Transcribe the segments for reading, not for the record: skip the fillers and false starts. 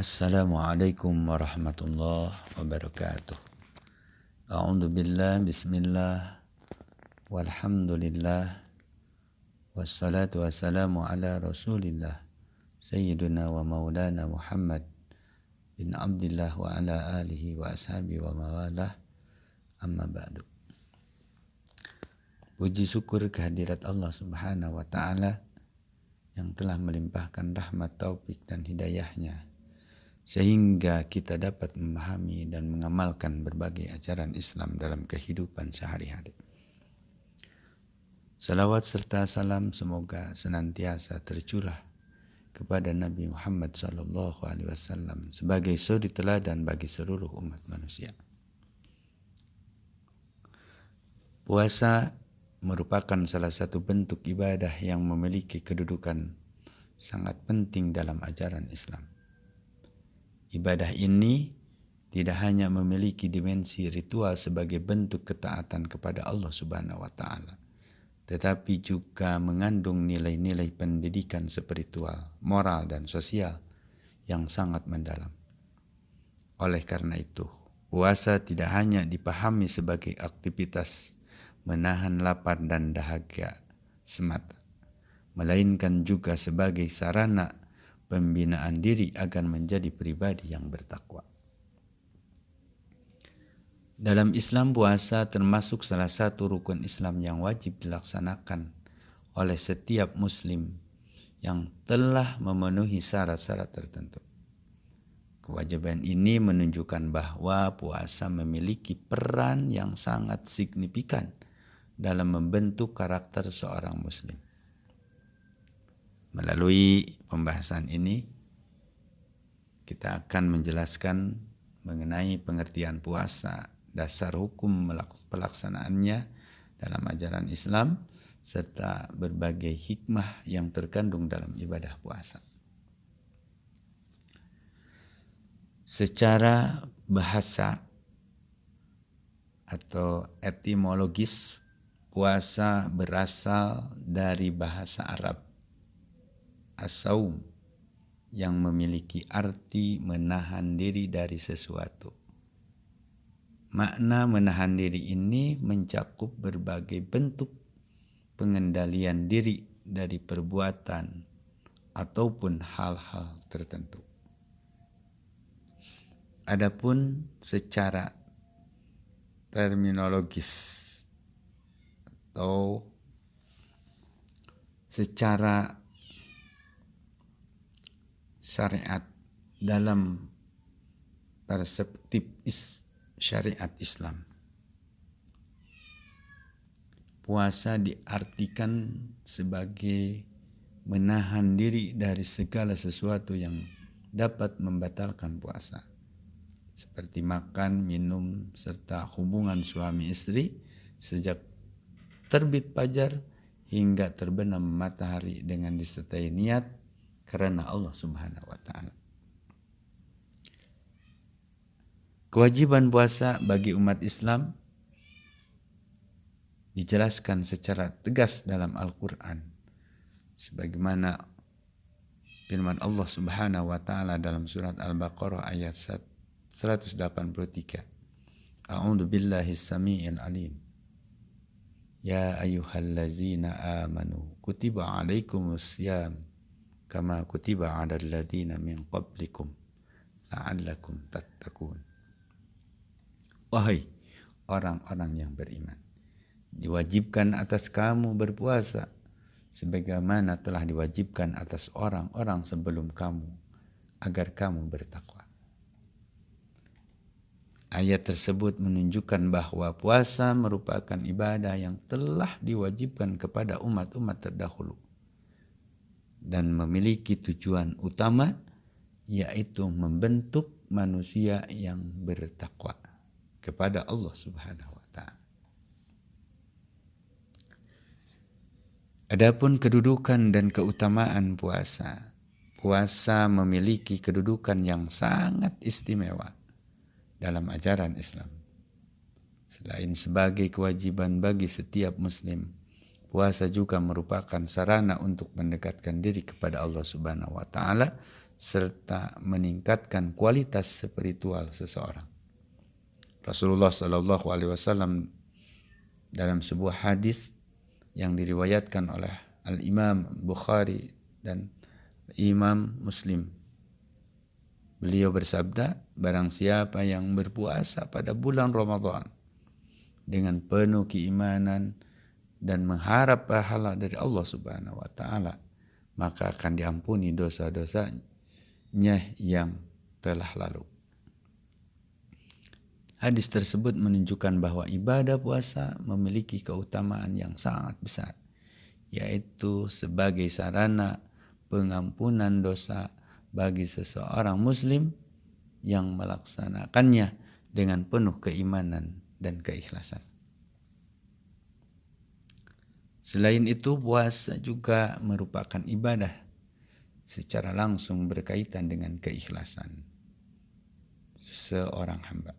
Assalamualaikum warahmatullahi wabarakatuh. A'udzu billah, bismillah, walhamdulillah, wassalatu wassalamu ala rasulillah, sayyidina wa maulana Muhammad bin Abdillah wa ala alihi wa ashabihi wa mawalah, amma ba'du. Puji syukur kehadirat Allah subhanahu wa ta'ala yang telah melimpahkan rahmat, taufik dan hidayahnya sehingga kita dapat memahami dan mengamalkan berbagai ajaran Islam dalam kehidupan sehari-hari. Salawat serta salam semoga senantiasa tercurah kepada Nabi Muhammad SAW sebagai suri teladan bagi seluruh umat manusia. Puasa merupakan salah satu bentuk ibadah yang memiliki kedudukan sangat penting dalam ajaran Islam. Ibadah ini tidak hanya memiliki dimensi ritual sebagai bentuk ketaatan kepada Allah Subhanahu wa taala, tetapi juga mengandung nilai-nilai pendidikan spiritual, moral dan sosial yang sangat mendalam. Oleh karena itu, puasa tidak hanya dipahami sebagai aktivitas menahan lapar dan dahaga semata, melainkan juga sebagai sarana pembinaan diri agar menjadi pribadi yang bertakwa. Dalam Islam, puasa termasuk salah satu rukun Islam yang wajib dilaksanakan oleh setiap muslim yang telah memenuhi syarat-syarat tertentu. Kewajiban ini menunjukkan bahwa puasa memiliki peran yang sangat signifikan dalam membentuk karakter seorang muslim. Melalui pembahasan ini, kita akan menjelaskan mengenai pengertian puasa, dasar hukum pelaksanaannya dalam ajaran Islam, serta berbagai hikmah yang terkandung dalam ibadah puasa. Secara bahasa atau etimologis, puasa berasal dari bahasa Arab as-saum yang memiliki arti menahan diri dari sesuatu. Makna menahan diri ini mencakup berbagai bentuk pengendalian diri dari perbuatan ataupun hal-hal tertentu. Adapun secara terminologis atau secara syariat dalam perspektif syariat Islam, puasa diartikan sebagai menahan diri dari segala sesuatu yang dapat membatalkan puasa, seperti makan, minum, serta hubungan suami istri sejak terbit fajar hingga terbenam matahari dengan disertai niat karena Allah Subhanahu wa taala. Kewajiban puasa bagi umat Islam dijelaskan secara tegas dalam Al-Qur'an sebagaimana firman Allah Subhanahu wa taala dalam surat Al-Baqarah ayat 183. A'udzu billahi samii'il alim. Ya ayyuhallazina amanu kutiba alaikumus syiyam kama kutiba 'alal ladzina min qablikum la'allakum tattaqun. Wahai orang-orang yang beriman, diwajibkan atas kamu berpuasa sebagaimana telah diwajibkan atas orang-orang sebelum kamu agar kamu bertakwa. Ayat tersebut menunjukkan bahwa puasa merupakan ibadah yang telah diwajibkan kepada umat-umat terdahulu dan memiliki tujuan utama, yaitu membentuk manusia yang bertakwa kepada Allah Subhanahu wa taala. Adapun kedudukan dan keutamaan puasa, puasa memiliki kedudukan yang sangat istimewa dalam ajaran Islam. Selain sebagai kewajiban bagi setiap muslim, puasa juga merupakan sarana untuk mendekatkan diri kepada Allah Subhanahu wa taala serta meningkatkan kualitas spiritual seseorang. Rasulullah Shallallahu Alaihi Wasallam dalam sebuah hadis yang diriwayatkan oleh Al-Imam Bukhari dan Imam Muslim, beliau bersabda, barang siapa yang berpuasa pada bulan Ramadan dengan penuh keimanan dan mengharap pahala dari Allah Subhanahu wa taala, maka akan diampuni dosa-dosanya yang telah lalu. Hadis tersebut menunjukkan bahwa ibadah puasa memiliki keutamaan yang sangat besar, yaitu sebagai sarana pengampunan dosa bagi seseorang muslim yang melaksanakannya dengan penuh keimanan dan keikhlasan. Selain itu, puasa juga merupakan ibadah secara langsung berkaitan dengan keikhlasan seorang hamba.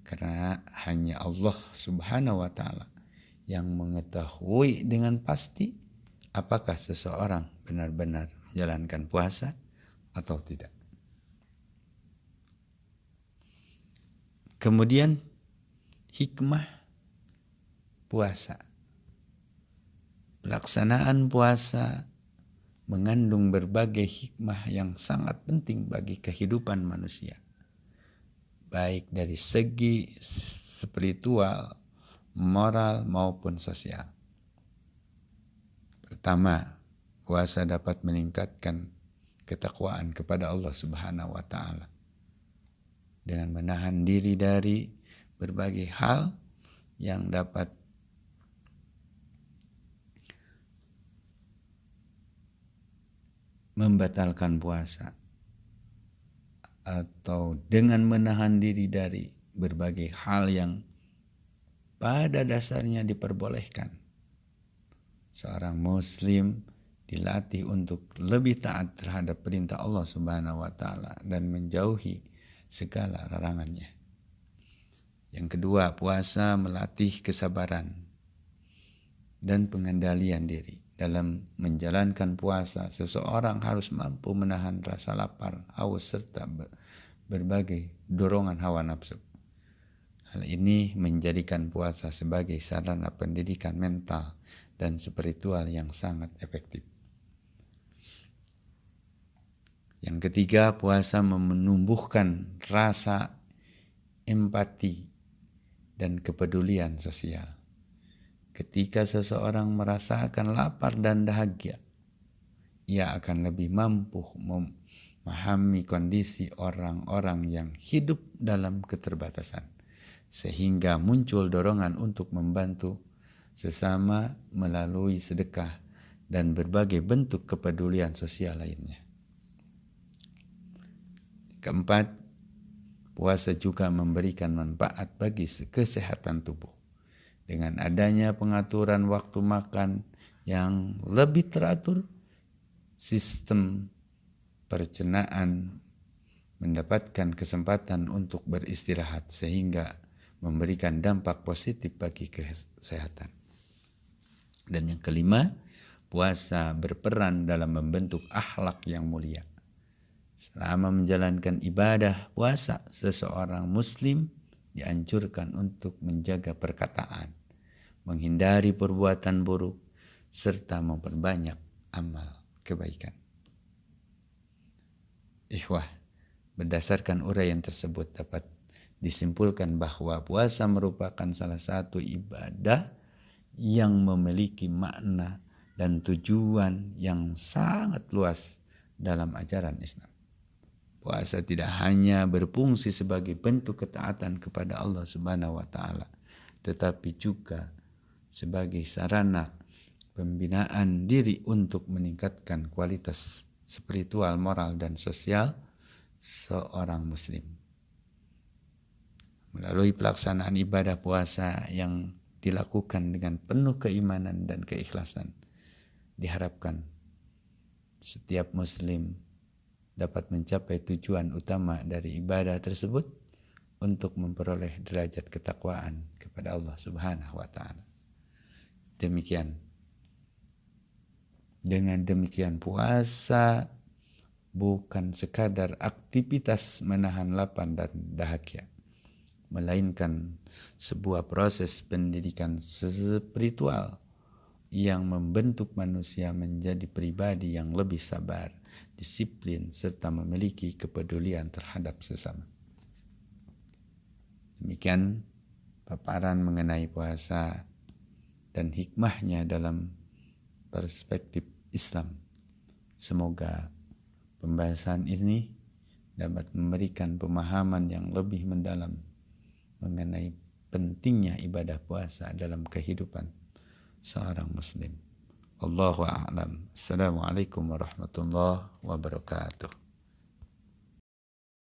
Karena hanya Allah Subhanahu wa taala yang mengetahui dengan pasti apakah seseorang benar-benar menjalankan puasa atau tidak. Kemudian hikmah puasa. Pelaksanaan puasa mengandung berbagai hikmah yang sangat penting bagi kehidupan manusia, baik dari segi spiritual, moral maupun sosial. Pertama, puasa dapat meningkatkan ketakwaan kepada Allah Subhanahu wa taala dengan menahan diri dari berbagai hal yang dapat membatalkan puasa, atau dengan menahan diri dari berbagai hal yang pada dasarnya diperbolehkan. Seorang muslim dilatih untuk lebih taat terhadap perintah Allah Subhanahu wa taala dan menjauhi segala larangannya. Yang kedua, puasa melatih kesabaran dan pengendalian diri. Dalam menjalankan puasa, seseorang harus mampu menahan rasa lapar, haus, serta berbagai dorongan hawa nafsu. Hal ini menjadikan puasa sebagai sarana pendidikan mental dan spiritual yang sangat efektif. Yang ketiga, puasa menumbuhkan rasa empati dan kepedulian sosial. Ketika seseorang merasakan lapar dan dahaga, ia akan lebih mampu memahami kondisi orang-orang yang hidup dalam keterbatasan, sehingga muncul dorongan untuk membantu sesama melalui sedekah dan berbagai bentuk kepedulian sosial lainnya. Keempat, puasa juga memberikan manfaat bagi kesehatan tubuh. Dengan adanya pengaturan waktu makan yang lebih teratur, sistem pencernaan mendapatkan kesempatan untuk beristirahat sehingga memberikan dampak positif bagi kesehatan. Dan yang kelima, puasa berperan dalam membentuk akhlak yang mulia. Selama menjalankan ibadah puasa, seseorang muslim dianjurkan untuk menjaga perkataan, menghindari perbuatan buruk, serta memperbanyak amal kebaikan. Ikhwah, berdasarkan uraian tersebut dapat disimpulkan bahwa puasa merupakan salah satu ibadah yang memiliki makna dan tujuan yang sangat luas dalam ajaran Islam. Puasa tidak hanya berfungsi sebagai bentuk ketaatan kepada Allah Subhanahu wa taala, tetapi juga sebagai sarana pembinaan diri untuk meningkatkan kualitas spiritual, moral, dan sosial seorang muslim. Melalui pelaksanaan ibadah puasa yang dilakukan dengan penuh keimanan dan keikhlasan, diharapkan setiap muslim dapat mencapai tujuan utama dari ibadah tersebut untuk memperoleh derajat ketakwaan kepada Allah Subhanahu wa taala. Demikian. Dengan demikian puasa bukan sekadar aktivitas menahan lapar dan dahaga, melainkan sebuah proses pendidikan spiritual yang membentuk manusia menjadi pribadi yang lebih sabar, disiplin, serta memiliki kepedulian terhadap sesama. Demikian paparan mengenai puasa dan hikmahnya dalam perspektif Islam. Semoga pembahasan ini dapat memberikan pemahaman yang lebih mendalam mengenai pentingnya ibadah puasa dalam kehidupan seorang muslim. Allahu a'lam. Assalamualaikum warahmatullahi wabarakatuh.